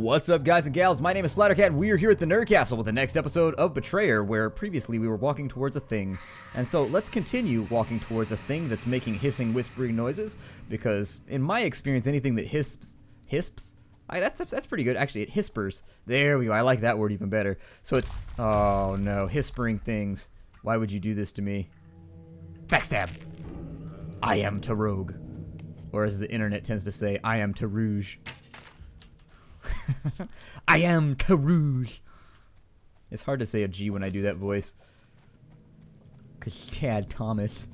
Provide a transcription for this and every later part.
What's up, guys and gals? My name is Splattercat. We are here at the Nerd Castle with the next episode of Betrayer, where previously we were walking towards a thing. And so let's continue walking towards a thing that's making hissing, whispering noises, because in my experience, anything that hisps? That's pretty good. Actually, it hispers. There we go. I like that word even better. So it's, oh no, hispering things. Why would you do this to me? Backstab. I am to rogue. Or as the internet tends to say, I am to rouge. I am to rouge. It's hard to say a G when I do that voice. Cause Chad Thomas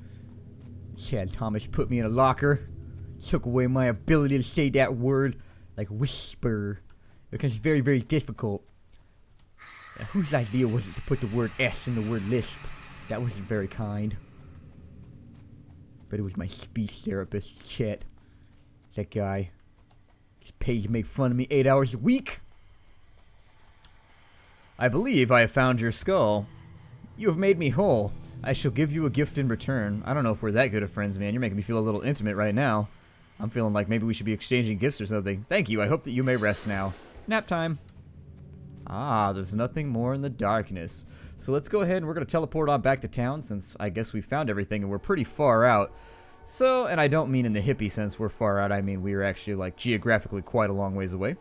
put me in a locker, took away my ability to say that word like whisper. It becomes very, very difficult. Now, whose idea was it to put the word S in the word lisp? That wasn't very kind. But it was my speech therapist, Chet. That guy. He's paid to make fun of me 8 hours a week. I believe I have found your skull. You have made me whole. I shall give you a gift in return. I don't know if we're that good of friends, man. You're making me feel a little intimate right now. I'm feeling like maybe we should be exchanging gifts or something. Thank you. I hope that you may rest now. Nap time. Ah, there's nothing more in the darkness. So let's go ahead and we're going to teleport on back to town since I guess we found everything and we're pretty far out. So, and I don't mean in the hippie sense we're far out, I mean we're actually like geographically quite a long ways away.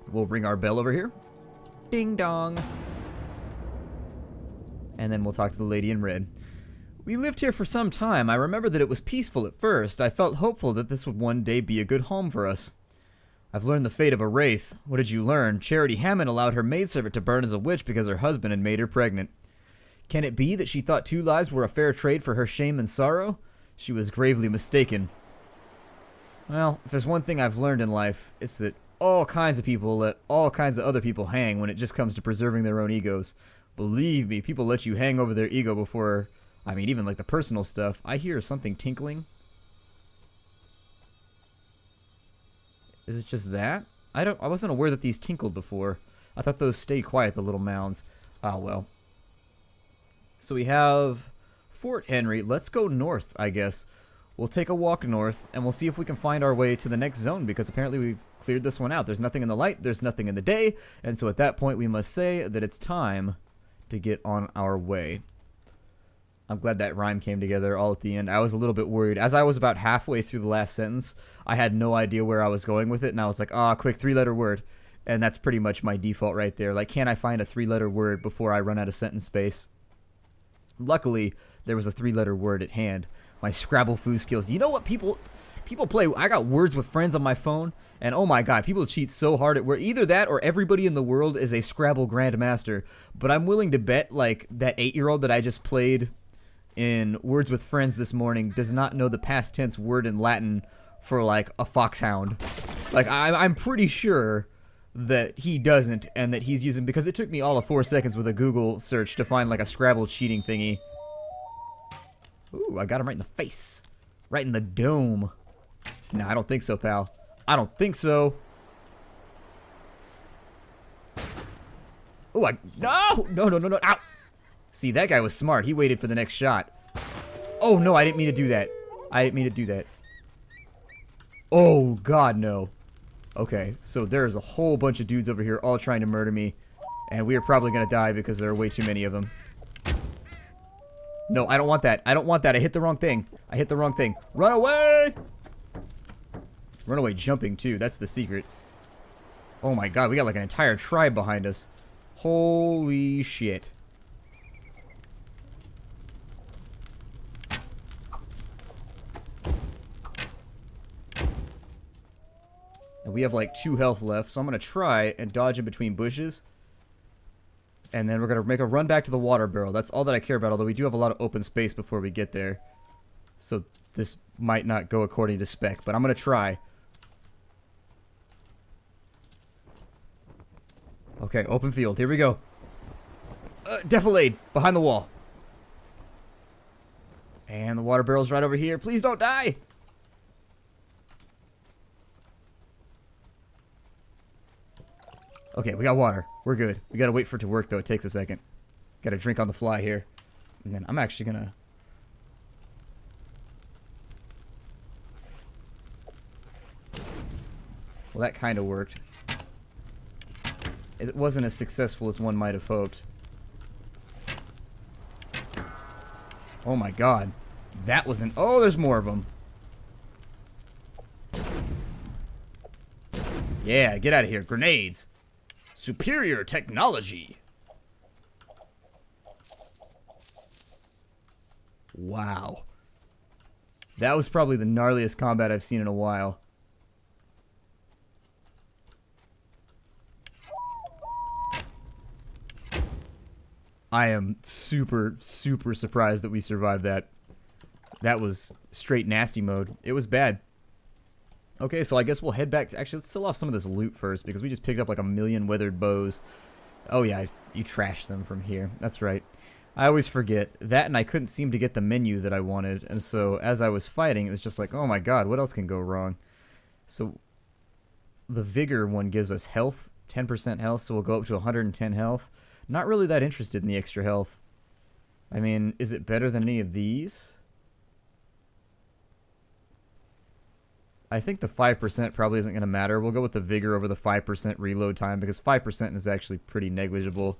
We'll ring our bell over here. Ding dong. And then we'll talk to the lady in red. We lived here for some time. I remember that it was peaceful at first. I felt hopeful that this would one day be a good home for us. I've learned the fate of a wraith. What did you learn? Charity Hammond allowed her maidservant to burn as a witch because her husband had made her pregnant. Can it be that she thought 2 lives were a fair trade for her shame and sorrow? She was gravely mistaken. Well, if there's one thing I've learned in life, it's that all kinds of people let all kinds of other people hang when it just comes to preserving their own egos. Believe me, people let you hang over their ego before, I mean, even like the personal stuff. I hear something tinkling. Is it just that? I wasn't aware that these tinkled before. I thought those stayed quiet, the little mounds. Ah, well. So we have Fort Henry. Let's go north, I guess. We'll take a walk north, and we'll see if we can find our way to the next zone, because apparently we've cleared this one out. There's nothing in the light, there's nothing in the day, and so at that point we must say that it's time to get on our way. I'm glad that rhyme came together all at the end. I was a little bit worried. As I was about halfway through the last sentence, I had no idea where I was going with it, and I was like, ah, quick 3-letter word. And that's pretty much my default right there. Like, can I find a 3-letter word before I run out of sentence space? Luckily, there was a 3-letter word at hand. My Scrabble foo skills. You know what people play? I got Words with Friends on my phone, and oh my god, people cheat so hard at where either that or everybody in the world is a Scrabble grandmaster. But I'm willing to bet, like, that 8-year-old that I just played in Words with Friends this morning does not know the past tense word in Latin for, like, a foxhound. Like, I'm pretty sure that he doesn't, and that he's using, because it took me all of 4 seconds with a Google search to find, like, a Scrabble cheating thingy. Ooh, I got him right in the face. Right in the dome. Nah, I don't think so, pal. I don't think so. Ooh, no. Ow! See, that guy was smart. He waited for the next shot. Oh, no, I didn't mean to do that. Oh, God, no. Okay, so there's a whole bunch of dudes over here all trying to murder me. And we are probably going to die because there are way too many of them. No, I don't want that. I hit the wrong thing. Run away! Run away jumping, too. That's the secret. Oh, my God. We got, like, an entire tribe behind us. Holy shit. And we have, like, 2 health left, so I'm going to try and dodge in between bushes. And then we're going to make a run back to the water barrel. That's all that I care about, although we do have a lot of open space before we get there. So this might not go according to spec, but I'm going to try. Okay, open field. Here we go. Defilade. Behind the wall. And the water barrel's right over here. Please don't die. Okay, we got water. We're good. We gotta wait for it to work, though. It takes a second. Gotta drink on the fly here. And then I'm actually gonna Well, that kind of worked. it wasn't as successful as one might have hoped. Oh my god. That was an... Oh, there's more of them. Yeah, get out of here. Grenades. Superior technology. Wow. That was probably the gnarliest combat I've seen in a while. I am super, super surprised that we survived that. That was straight nasty mode. It was bad. Okay, so I guess we'll head back to... Actually, let's sell off some of this loot first, because we just picked up like 1,000,000 weathered bows. Oh yeah, you trashed them from here. That's right. I always forget. That, and I couldn't seem to get the menu that I wanted, and so as I was fighting, it was just like, oh my god, what else can go wrong? So, the Vigor one gives us health, 10% health, so we'll go up to 110 health. Not really that interested in the extra health. I mean, is it better than any of these? I think the 5% probably isn't going to matter. We'll go with the Vigor over the 5% reload time, because 5% is actually pretty negligible.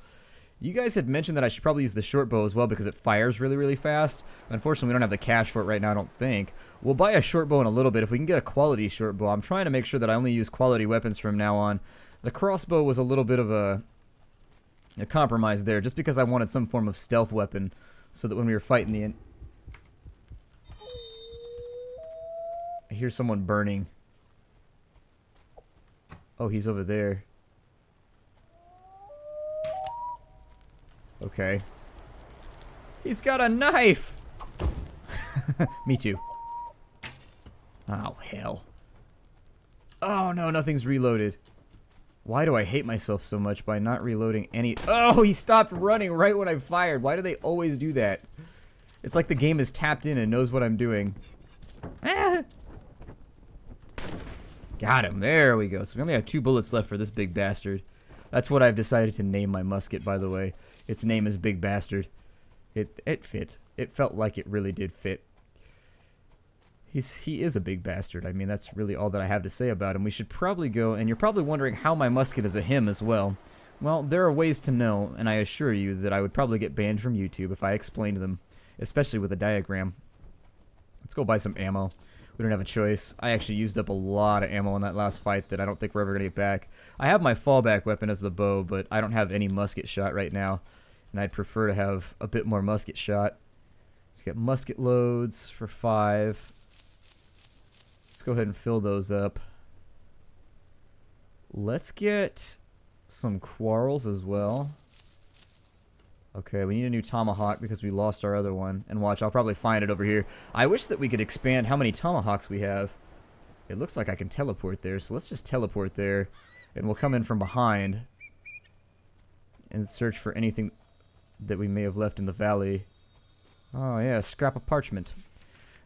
You guys had mentioned that I should probably use the short bow as well, because it fires really, really fast. Unfortunately, we don't have the cash for it right now, I don't think. We'll buy a short bow in a little bit if we can get a quality short bow. I'm trying to make sure that I only use quality weapons from now on. The crossbow was a little bit of a compromise there, just because I wanted some form of stealth weapon, so that when we were fighting the... I hear someone burning. Oh, he's over there. Okay. He's got a knife! Me too. Oh, hell. Oh, no, nothing's reloaded. Why do I hate myself so much by not reloading any... Oh, he stopped running right when I fired. Why do they always do that? It's like the game is tapped in and knows what I'm doing. Ah! Got him. There we go. So we only have 2 bullets left for this big bastard. That's what I've decided to name my musket, by the way. Its name is Big Bastard. It fit. It felt like it really did fit. He is a big bastard. I mean, that's really all that I have to say about him. We should probably go, and you're probably wondering how my musket is a him as well. Well, there are ways to know, and I assure you that I would probably get banned from YouTube if I explained them, especially with a diagram. Let's go buy some ammo. We don't have a choice. I actually used up a lot of ammo in that last fight that I don't think we're ever going to get back. I have my fallback weapon as the bow, but I don't have any musket shot right now, and I'd prefer to have a bit more musket shot. Let's get musket loads for 5. Let's go ahead and fill those up. Let's get some quarrels as well. Okay, we need a new tomahawk because we lost our other one. And watch, I'll probably find it over here. I wish that we could expand how many tomahawks we have. It looks like I can teleport there, so let's just teleport there. And we'll come in from behind and search for anything that we may have left in the valley. Oh yeah, scrap of parchment.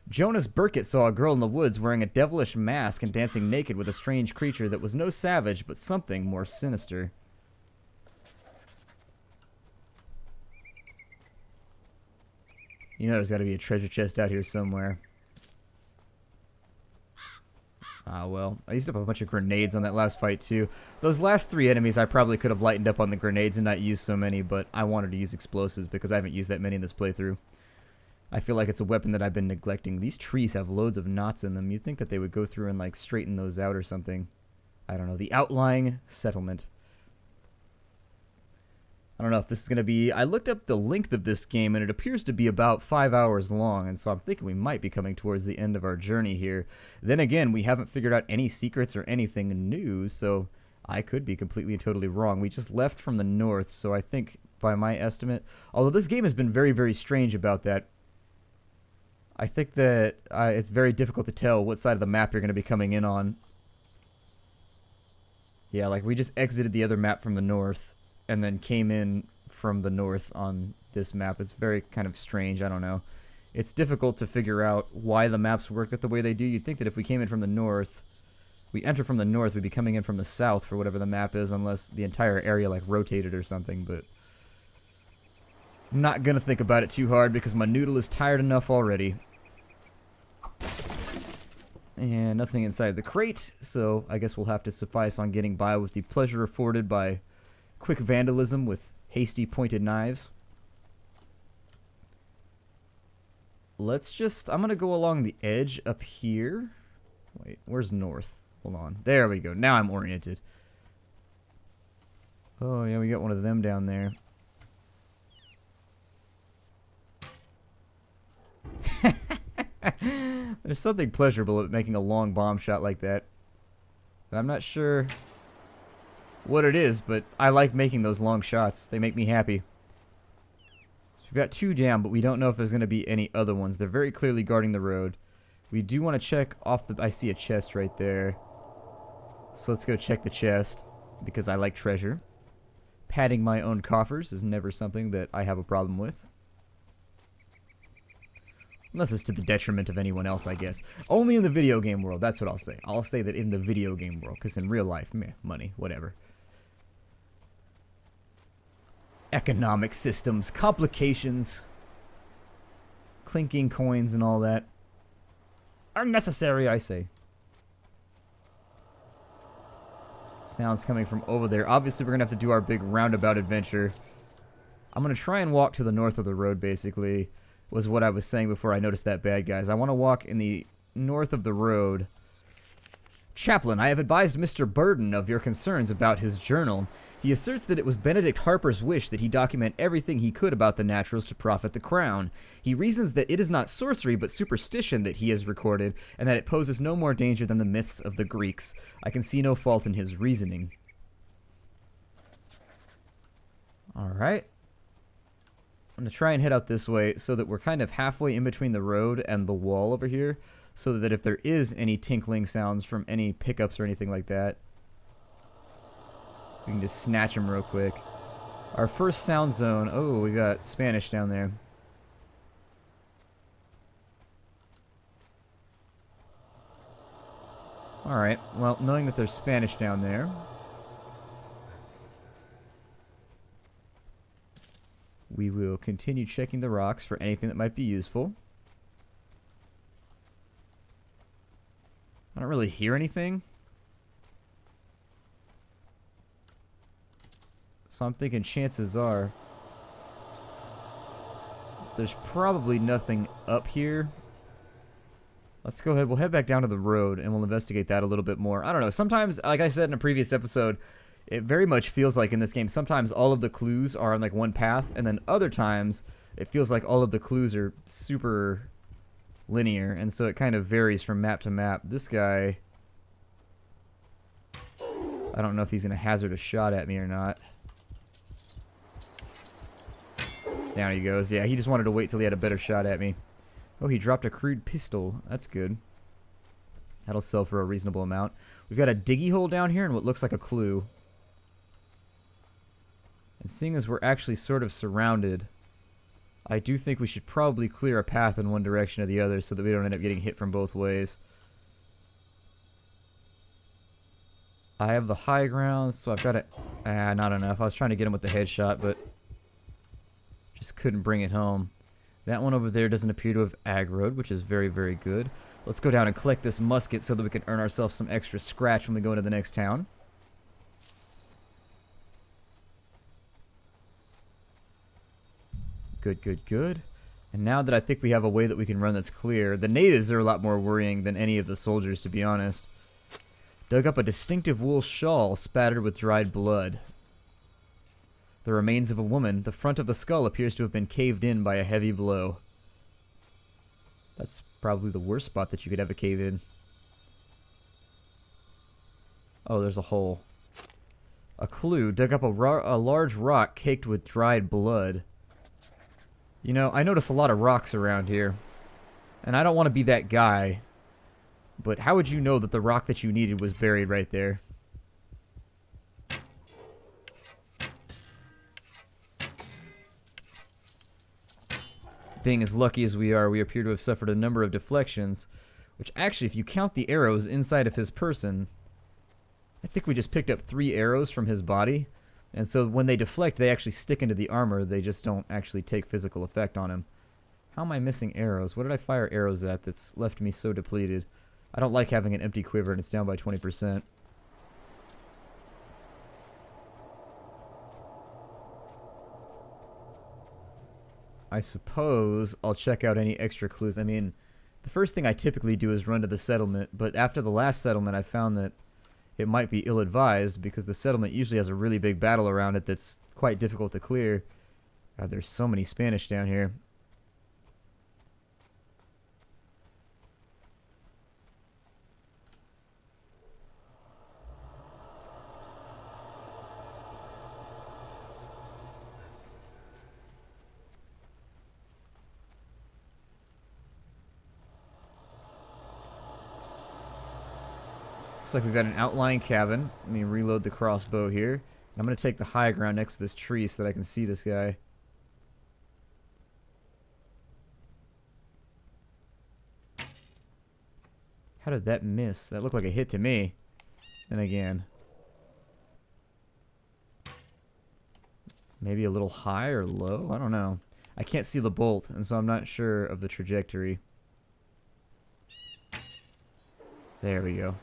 Jonas Burkett saw a girl in the woods wearing a devilish mask and dancing naked with a strange creature that was no savage, but something more sinister. You know there's got to be a treasure chest out here somewhere. Ah, well. I used up a bunch of grenades on that last fight, too. Those last 3 enemies, I probably could have lightened up on the grenades and not used so many, but I wanted to use explosives because I haven't used that many in this playthrough. I feel like it's a weapon that I've been neglecting. These trees have loads of knots in them. You'd think that they would go through and, like, straighten those out or something. I don't know. The outlying settlement. I don't know if this is going to be... I looked up the length of this game, and it appears to be about 5 hours long, and so I'm thinking we might be coming towards the end of our journey here. Then again, we haven't figured out any secrets or anything new, so I could be completely and totally wrong. We just left from the north, so I think, by my estimate... Although this game has been very, very strange about that, I think that it's very difficult to tell what side of the map you're going to be coming in on. Yeah, like we just exited the other map from the north, and then came in from the north on this map. It's very kind of strange. I don't know. It's difficult to figure out why the maps work the way they do. You'd think that if we came in from the north, we enter from the north, we'd be coming in from the south for whatever the map is, unless the entire area like rotated or something, but I'm not going to think about it too hard because my noodle is tired enough already. And nothing inside the crate, so I guess we'll have to suffice on getting by with the pleasure afforded by quick vandalism with hasty pointed knives. Let's just, I'm going to go along the edge up here. Wait, where's north? Hold on. There we go. Now I'm oriented. Oh, yeah, we got one of them down there. There's something pleasurable about making a long bomb shot like that. And I'm not sure what it is, but I like making those long shots. They make me happy. So we've got 2 down, but we don't know if there's going to be any other ones. They're very clearly guarding the road. We do want to check off the... I see a chest right there. So let's go check the chest, because I like treasure. Padding my own coffers is never something that I have a problem with. Unless it's to the detriment of anyone else, I guess. Only in the video game world, that's what I'll say. I'll say that in the video game world, because in real life, meh, money, whatever. Economic systems, complications, clinking coins and all that. Unnecessary, I say. Sounds coming from over there. Obviously, we're going to have to do our big roundabout adventure. I'm going to try and walk to the north of the road, basically, was what I was saying before I noticed that bad guys. I want to walk in the north of the road. Chaplain, I have advised Mr. Burden of your concerns about his journal. He asserts that it was Benedict Harper's wish that he document everything he could about the naturals to profit the crown. He reasons that it is not sorcery but superstition that he has recorded, and that it poses no more danger than the myths of the Greeks. I can see no fault in his reasoning. Alright. I'm going to try and head out this way so that we're kind of halfway in between the road and the wall over here, so that if there is any tinkling sounds from any pickups or anything like that, we can just snatch them real quick. Our first sound zone. Oh, we got Spanish down there. Alright, well, knowing that there's Spanish down there, we will continue checking the rocks for anything that might be useful. I don't really hear anything. So I'm thinking chances are there's probably nothing up here. Let's go ahead. We'll head back down to the road and we'll investigate that a little bit more. I don't know. Sometimes, like I said in a previous episode, it very much feels like in this game, sometimes all of the clues are on like one path, and then other times it feels like all of the clues are super linear, and so it kind of varies from map to map. This guy, I don't know if he's going to hazard a shot at me or not. Down he goes. Yeah, he just wanted to wait till he had a better shot at me. Oh, he dropped a crude pistol. That's good. That'll sell for a reasonable amount. We've got a diggy hole down here and what looks like a clue. And seeing as we're actually sort of surrounded, I do think we should probably clear a path in one direction or the other so that we don't end up getting hit from both ways. I have the high ground, so I've got to... not enough. I was trying to get him with the headshot, but just couldn't bring it home. That one over there doesn't appear to have aggroed, which is very, very good. Let's go down and collect this musket so that we can earn ourselves some extra scratch when we go into the next town. Good, good, good. And now that I think we have a way that we can run that's clear, the natives are a lot more worrying than any of the soldiers, to be honest. Dug up a distinctive wool shawl spattered with dried blood. The remains of a woman. The front of the skull appears to have been caved in by a heavy blow. That's probably the worst spot that you could have a cave in. Oh, there's a hole. A clue. Dug up a large rock caked with dried blood. You know, I notice a lot of rocks around here. And I don't want to be that guy. But how would you know that the rock that you needed was buried right there? Being as lucky as we are, we appear to have suffered a number of deflections, which actually, if you count the arrows inside of his person, I think we just picked up 3 arrows from his body, and so when they deflect, they actually stick into the armor, they just don't actually take physical effect on him. How am I missing arrows? What did I fire arrows at that's left me so depleted? I don't like having an empty quiver and it's down by 20%. I suppose I'll check out any extra clues. I mean, the first thing I typically do is run to the settlement, but after the last settlement I found that it might be ill-advised because the settlement usually has a really big battle around it that's quite difficult to clear. God, there's so many Spanish down here. Looks like we've got an outlying cabin. Let me reload the crossbow here. I'm going to take the high ground next to this tree so that I can see this guy. How did that miss? That looked like a hit to me. Then again. Maybe a little high or low? I don't know. I can't see the bolt, and so I'm not sure of the trajectory. There we go.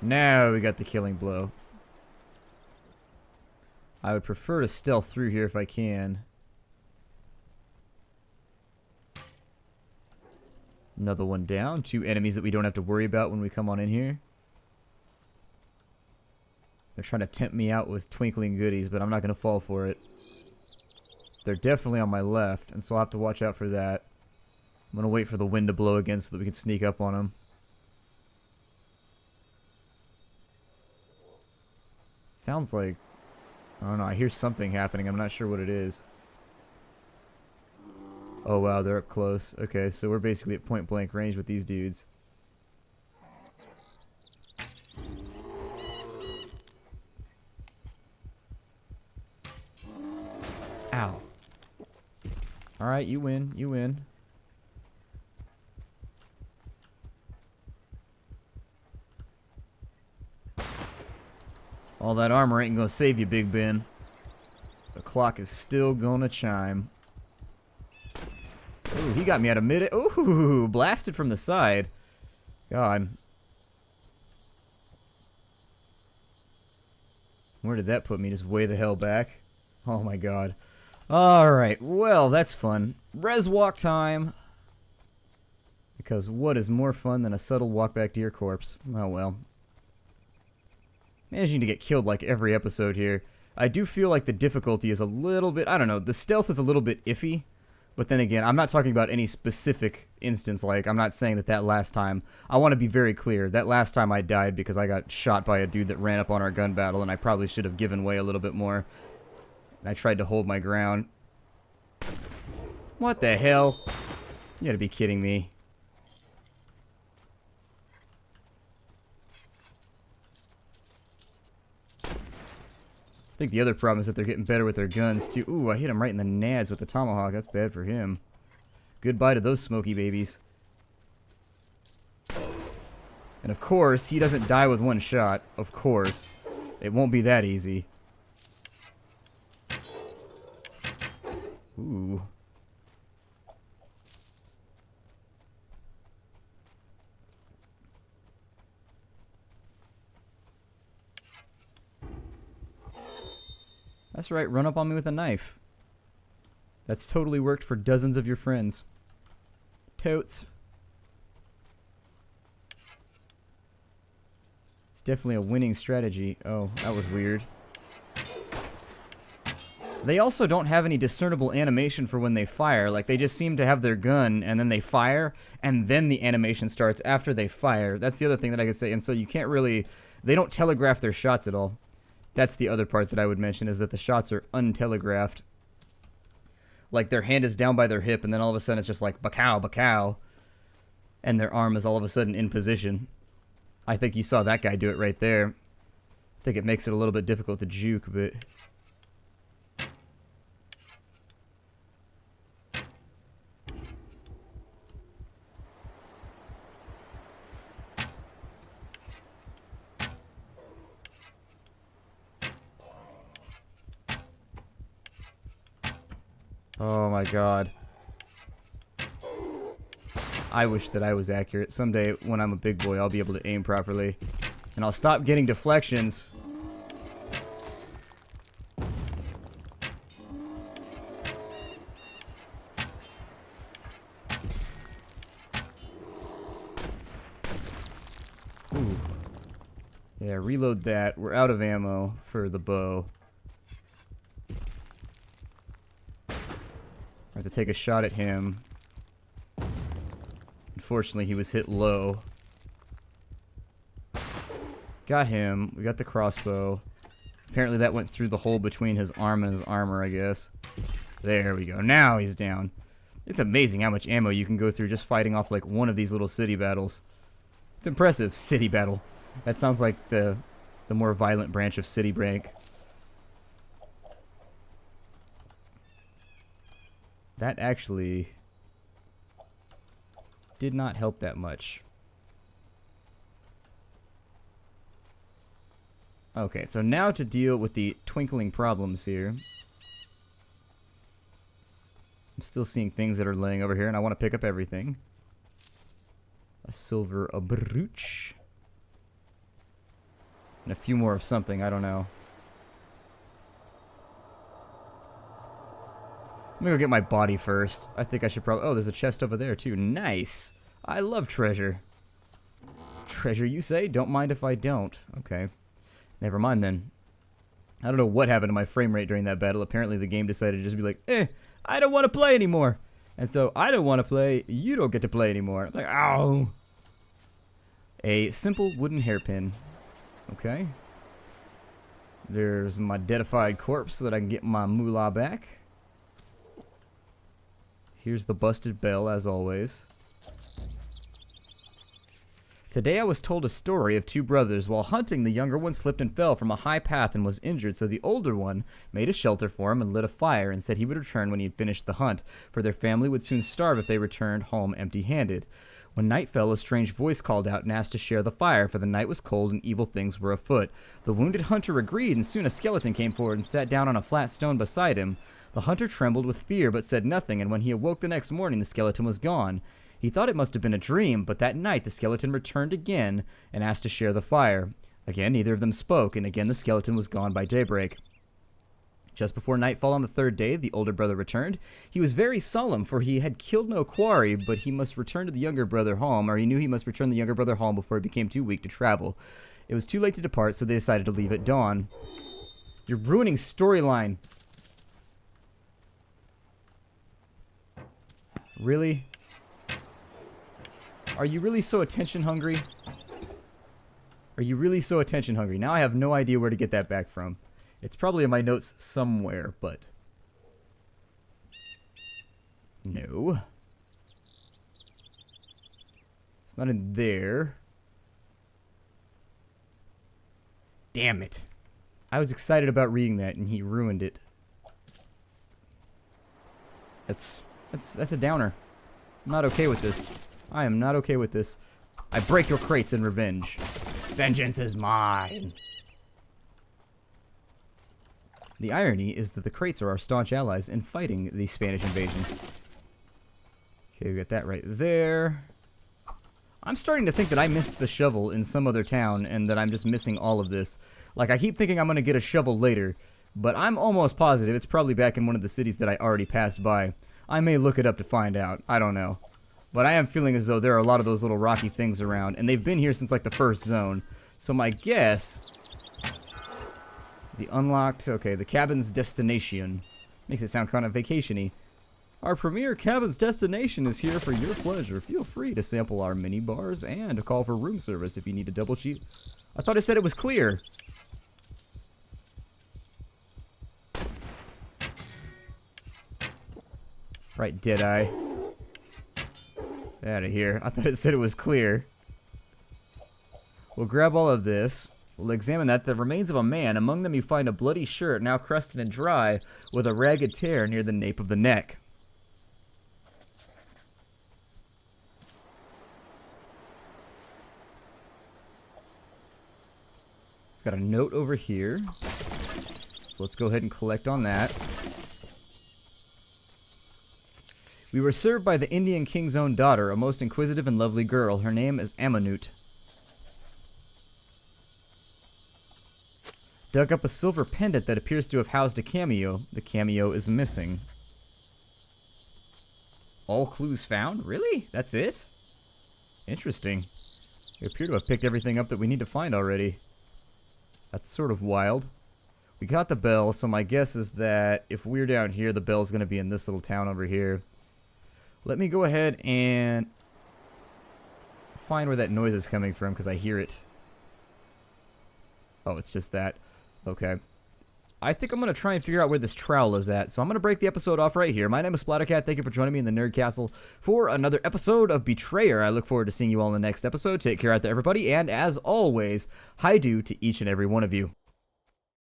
Now we got the killing blow. I would prefer to stealth through here if I can. Another one down. 2 enemies that we don't have to worry about when we come on in here. They're trying to tempt me out with twinkling goodies, but I'm not going to fall for it. They're definitely on my left, and so I'll have to watch out for that. I'm going to wait for the wind to blow again so that we can sneak up on them. Sounds like, I don't know, I hear something happening. I'm not sure what it is. Oh wow, they're up close. Okay, so we're basically at point blank range with these dudes. Ow. Alright, you win, you win. All that armor ain't gonna save you, Big Ben. The clock is still gonna chime. Ooh, he got me out of mid. Ooh, blasted from the side. God. Where did that put me? Just way the hell back. Oh my god. Alright, well, that's fun. Res walk time. Because what is more fun than a subtle walk back to your corpse? Oh well. Managing to get killed like every episode here. I do feel like the difficulty is a little bit, I don't know, the stealth is a little bit iffy. But then again, I'm not talking about any specific instance, like, I'm not saying that last time. I want to be very clear, that last time I died because I got shot by a dude that ran up on our gun battle, and I probably should have given way a little bit more. And I tried to hold my ground. What the hell? You gotta be kidding me. I think the other problem is that they're getting better with their guns, too. Ooh, I hit him right in the nads with the tomahawk. That's bad for him. Goodbye to those smoky babies. And of course, he doesn't die with one shot. Of course. It won't be that easy. Ooh. That's right, run up on me with a knife. That's totally worked for dozens of your friends. Totes. It's definitely a winning strategy. Oh, that was weird. They also don't have any discernible animation for when they fire. Like, they just seem to have their gun, and then they fire, and then the animation starts after they fire. That's the other thing that I could say. And so you can't really... They don't telegraph their shots at all. That's the other part that I would mention, is that the shots are untelegraphed. Like, their hand is down by their hip, and then all of a sudden it's just like, bacow, bacow. And their arm is all of a sudden in position. I think you saw that guy do it right there. I think it makes it a little bit difficult to juke, but... Oh my god. I wish that I was accurate. Someday, when I'm a big boy, I'll be able to aim properly. And I'll stop getting deflections. Yeah, reload that. We're out of ammo for the bow. I have to take a shot at him. Unfortunately, he was hit low. Got him. We got the crossbow. Apparently that went through the hole between his arm and his armor, I guess. There we go. Now he's down. It's amazing how much ammo you can go through just fighting off like one of these little city battles. It's impressive. City battle. That sounds like the more violent branch of city break. That actually did not help that much. Okay, so now to deal with the twinkling problems here. I'm still seeing things that are laying over here, and I want to pick up everything. A silver brooch. And a few more of something, I don't know. I'm gonna go get my body first. I think I should probably... Oh, there's a chest over there, too. Nice! I love treasure. Treasure, you say? Don't mind if I don't. Okay. Never mind, then. I don't know what happened to my frame rate during that battle. Apparently, the game decided to just be like, I don't want to play anymore. And so, I don't want to play. You don't get to play anymore. I'm like, ow! A simple wooden hairpin. Okay. There's my deadified corpse so that I can get my moolah back. Here's the busted bell, as always. Today I was told a story of two brothers. While hunting, the younger one slipped and fell from a high path and was injured, so the older one made a shelter for him and lit a fire and said he would return when he had finished the hunt, for their family would soon starve if they returned home empty-handed. When night fell, a strange voice called out and asked to share the fire, for the night was cold and evil things were afoot. The wounded hunter agreed, and soon a skeleton came forward and sat down on a flat stone beside him. The hunter trembled with fear, but said nothing, and when he awoke the next morning, the skeleton was gone. He thought it must have been a dream, but that night the skeleton returned again and asked to share the fire. Again, neither of them spoke, and again the skeleton was gone by daybreak. Just before nightfall on the third day, the older brother returned. He was very solemn, for he had killed no quarry, but he must return to the younger brother home, or he knew he must return the younger brother home before he became too weak to travel. It was too late to depart, so they decided to leave at dawn. You're ruining storyline. Really? Are you really so attention hungry? Are you really so attention hungry? Now I have no idea where to get that back from. It's probably in my notes somewhere, but... No. It's not in there. Damn it. I was excited about reading that, and he ruined it. That's a downer. I'm not okay with this. I am not okay with this. I break your crates in revenge. Vengeance is mine. The irony is that the crates are our staunch allies in fighting the Spanish invasion. Okay, we got that right there. I'm starting to think that I missed the shovel in some other town and that I'm just missing all of this. Like, I keep thinking I'm going to get a shovel later, but I'm almost positive it's probably back in one of the cities that I already passed by. I may look it up to find out. I don't know. But I am feeling as though there are a lot of those little rocky things around, and they've been here since, like, the first zone. So my guess... The unlocked... Okay, the cabin's destination. Makes it sound kind of vacation-y. Our premier cabin's destination is here for your pleasure. Feel free to sample our mini bars and call for room service if you need a double sheet. I thought it said it was clear. Right, Deadeye. Out of here. I thought it said it was clear. We'll grab all of this. We'll examine that. The remains of a man. Among them you find a bloody shirt, now crusted and dry, with a ragged tear near the nape of the neck. Got a note over here. So let's go ahead and collect on that. We were served by the Indian king's own daughter, a most inquisitive and lovely girl. Her name is Amanut. Dug up a silver pendant that appears to have housed a cameo. The cameo is missing. All clues found? Really? That's it? Interesting. We appear to have picked everything up that we need to find already. That's sort of wild. We got the bell, so my guess is that if we're down here, the bell's going to be in this little town over here. Let me go ahead and find where that noise is coming from, because I hear it. Oh, it's just that. Okay. I think I'm going to try and figure out where this trowel is at, so I'm going to break the episode off right here. My name is Splattercat. Thank you for joining me in the Nerd Castle for another episode of Betrayer. I look forward to seeing you all in the next episode. Take care out there, everybody, and as always, hi-do to each and every one of you.